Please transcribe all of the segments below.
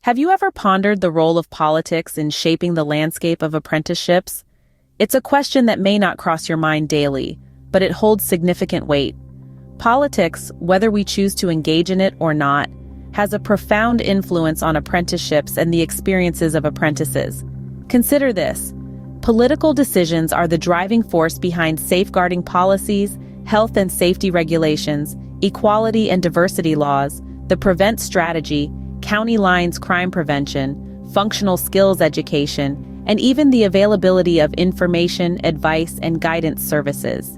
Have you ever pondered the role of politics in shaping the landscape of apprenticeships? It's a question that may not cross your mind daily, but it holds significant weight. Politics, whether we choose to engage in it or not, has a profound influence on apprenticeships and the experiences of apprentices. Consider this. Political decisions are the driving force behind safeguarding policies, health and safety regulations, equality and diversity laws, the prevent strategy, county lines crime prevention, functional skills education, and even the availability of information, advice, and guidance services.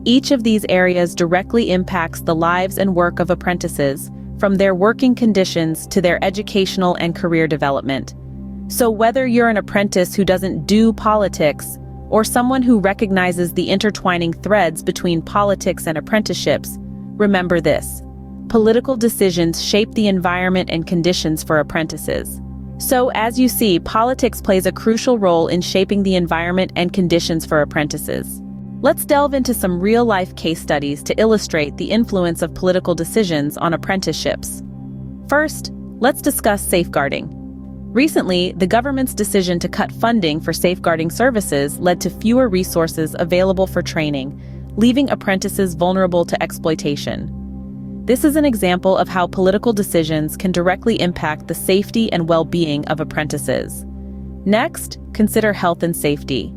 Each of these areas directly impacts the lives and work of apprentices, from their working conditions to their educational and career development. So whether you're an apprentice who doesn't do politics, or someone who recognizes the intertwining threads between politics and apprenticeships, remember this. Political decisions shape the environment and conditions for apprentices. So, as you see, politics plays a crucial role in shaping the environment and conditions for apprentices. Let's delve into some real-life case studies to illustrate the influence of political decisions on apprenticeships. First, let's discuss safeguarding. Recently, the government's decision to cut funding for safeguarding services led to fewer resources available for training, leaving apprentices vulnerable to exploitation. This is an example of how political decisions can directly impact the safety and well-being of apprentices. Next, consider health and safety.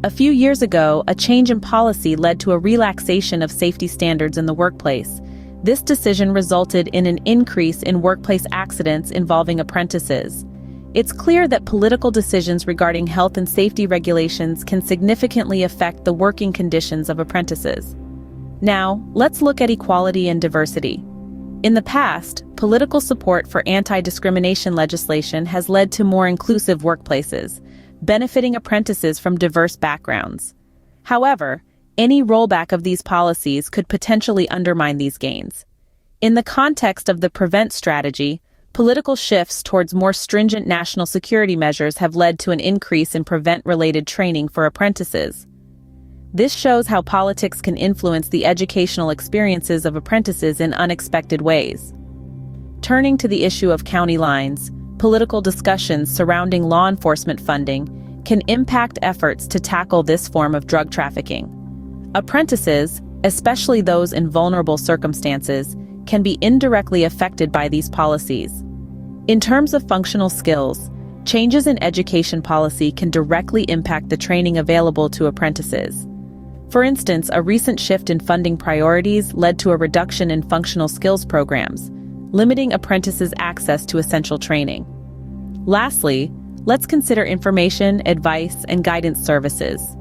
A few years ago, a change in policy led to a relaxation of safety standards in the workplace. This decision resulted in an increase in workplace accidents involving apprentices. It's clear that political decisions regarding health and safety regulations can significantly affect the working conditions of apprentices. Now, let's look at equality and diversity. In the past, political support for anti-discrimination legislation has led to more inclusive workplaces, benefiting apprentices from diverse backgrounds. However, any rollback of these policies could potentially undermine these gains. In the context of the prevent strategy, political shifts towards more stringent national security measures have led to an increase in prevent-related training for apprentices. This shows how politics can influence the educational experiences of apprentices in unexpected ways. Turning to the issue of county lines, political discussions surrounding law enforcement funding can impact efforts to tackle this form of drug trafficking. Apprentices, especially those in vulnerable circumstances, can be indirectly affected by these policies. In terms of functional skills, changes in education policy can directly impact the training available to apprentices. For instance, a recent shift in funding priorities led to a reduction in functional skills programs, limiting apprentices' access to essential training. Lastly, let's consider information, advice, and guidance services.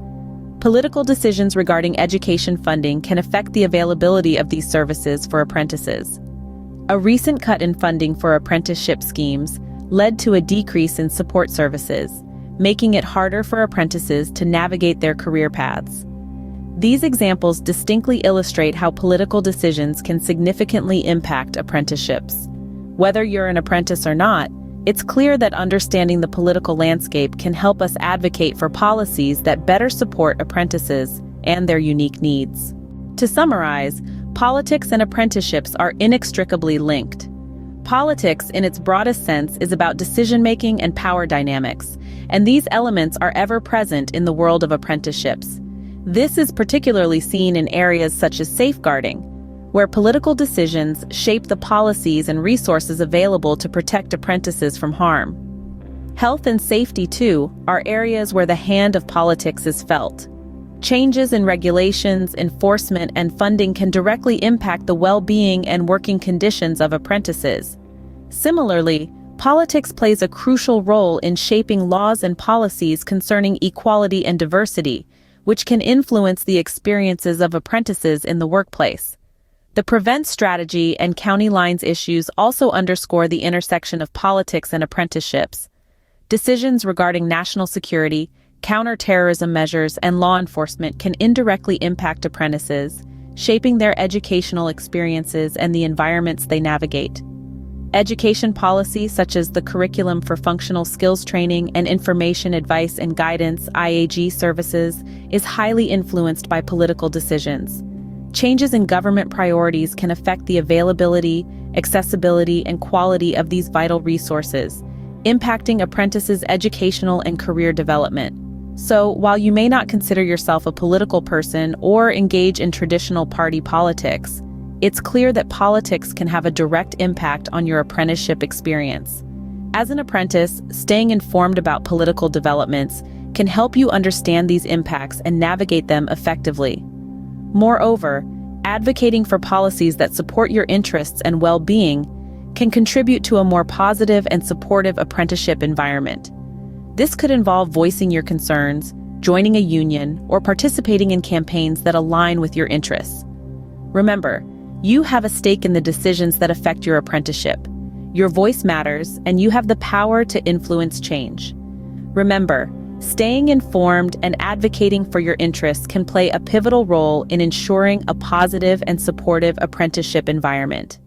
Political decisions regarding education funding can affect the availability of these services for apprentices. A recent cut in funding for apprenticeship schemes led to a decrease in support services, making it harder for apprentices to navigate their career paths. These examples distinctly illustrate how political decisions can significantly impact apprenticeships. Whether you're an apprentice or not, it's clear that understanding the political landscape can help us advocate for policies that better support apprentices and their unique needs. To summarize, politics and apprenticeships are inextricably linked. Politics, in its broadest sense, is about decision-making and power dynamics, and these elements are ever present in the world of apprenticeships. This is particularly seen in areas such as safeguarding, where political decisions shape the policies and resources available to protect apprentices from harm. Health and safety, too, are areas where the hand of politics is felt. Changes in regulations, enforcement, and funding can directly impact the well-being and working conditions of apprentices. Similarly, politics plays a crucial role in shaping laws and policies concerning equality and diversity, which can influence the experiences of apprentices in the workplace. The prevent strategy and county lines issues also underscore the intersection of politics and apprenticeships. Decisions regarding national security, counterterrorism measures, and law enforcement can indirectly impact apprentices, shaping their educational experiences and the environments they navigate. Education policy, such as the Curriculum for Functional Skills Training and Information Advice and Guidance (IAG) services, is highly influenced by political decisions. Changes in government priorities can affect the availability, accessibility, and quality of these vital resources, impacting apprentices' educational and career development. So, while you may not consider yourself a political person or engage in traditional party politics, it's clear that politics can have a direct impact on your apprenticeship experience. As an apprentice, staying informed about political developments can help you understand these impacts and navigate them effectively. Moreover, advocating for policies that support your interests and well-being can contribute to a more positive and supportive apprenticeship environment. This could involve voicing your concerns, joining a union, or participating in campaigns that align with your interests. Remember, you have a stake in the decisions that affect your apprenticeship. Your voice matters, and you have the power to influence change. Remember, staying informed and advocating for your interests can play a pivotal role in ensuring a positive and supportive apprenticeship environment.